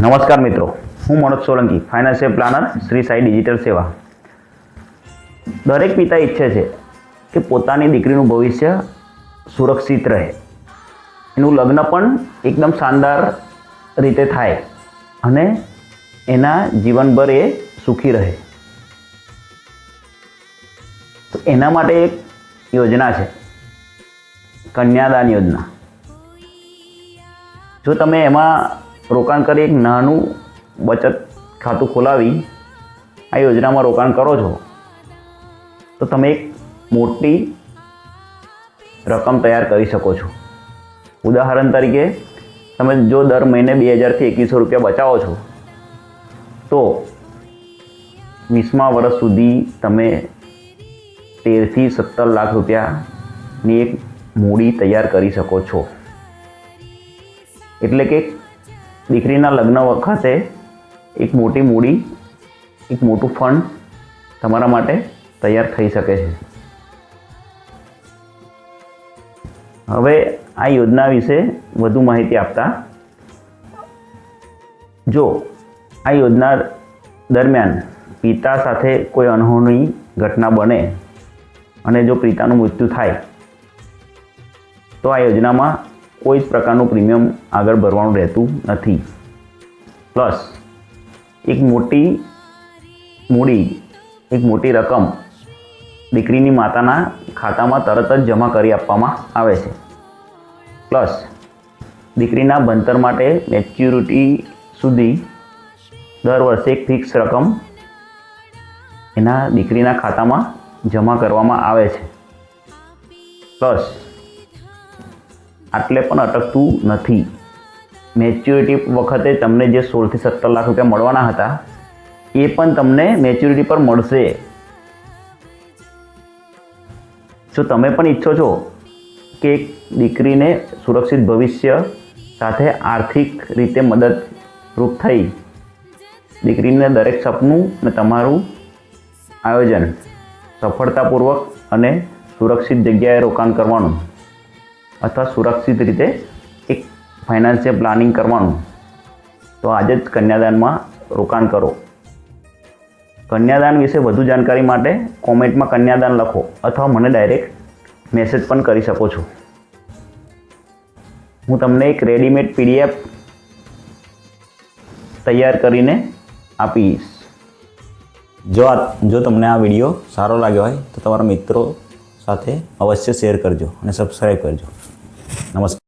નમસ્કાર મિત્રો, હું Manoj Solanki, financial planner, Shri Sai digital Seva. દરેક પિતા ઈચ્છે છે કે પોતાની દીકરીનું ભવિષ્ય સુરક્ષિત રહે, એનું લગ્ન પણ એકદમ શાનદાર રીતે થાય અને એના જીવનભર એ સુખી રહે. તો એના માટે એક યોજના છે, કન્યાદાન યોજના. જો તમે એમાં રોકાણ કરી એક નાનું બચત ખાતું ખોલાવી આ યોજનામાં રોકાણ કરો છો તો તમે એક મોટી રકમ તૈયાર કરી શકો છો. ઉદાહરણ તરીકે તમે જો દર મહિને 2000 થી 2100 રૂપિયા બચાવો છો તો 20મા વર્ષ સુધી તમે 13 થી 17 લાખ રૂપિયાની એક મૂડી તૈયાર કરી શકો છો. એટલે કે દીકરીના લગ્ન વખતે એક મોટી મૂડી, એક મોટું ફંડ તમારા માટે તૈયાર થઈ શકે છે. હવે આ યોજના વિશે વધુ માહિતી આપતા, જો આ યોજના દરમિયાન પિતા સાથે કોઈ અનહોની ઘટના બને અને જો પિતાનું મૃત્યુ થાય તો આ યોજનામાં કોઈ જ પ્રકારનું પ્રીમિયમ આગળ ભરવાનું રહેતું નથી. પ્લસ એક મોટી મૂડી, એક મોટી રકમ દીકરીની માતાના ખાતામાં તરત જ જમા કરી આપવામાં આવે છે. પ્લસ દીકરીના ભણતર માટે મેચ્યુરિટી સુધી દર વર્ષે એક ફિક્સ રકમ એના દીકરીના ખાતામાં જમા કરવામાં આવે છે. પ્લસ આટલે પણ અટકતું નથી. મેચ્યુરિટી વખતે તમને જે 16 થી 17 લાખ રૂપિયા મળવાના હતા એ પણ તમને મેચ્યુરિટી પર મળશે. જો તમે પણ ઈચ્છો છો કે એક દીકરીને સુરક્ષિત ભવિષ્ય સાથે આર્થિક રીતે મદદરૂપ થઈ દીકરીને દરેક સપનું અને તમારું આયોજન સફળતાપૂર્વક અને સુરક્ષિત જગ્યાએ રોકાણ કરવાનું અથવા સુરક્ષિત રીતે એક ફાઇનાન્શિયલ પ્લાનિંગ કરવાનું, તો આજે જ કન્યાદાનમાં રોકાણ કરો. કન્યાદાન વિશે વધુ જાણકારી માટે કોમેન્ટમાં કન્યાદાન લખો અથવા મને ડાયરેક્ટ મેસેજ પણ કરી શકો છો. હું તમને એક રેડીમેડ PDF તૈયાર કરીને આપીશ. જો તમને આ વિડીયો સારો લાગ્યો હોય તો તમારા મિત્રો સાથે અવશ્ય શેર કરજો અને સબસ્ક્રાઈબ કરજો. નમસ્કાર.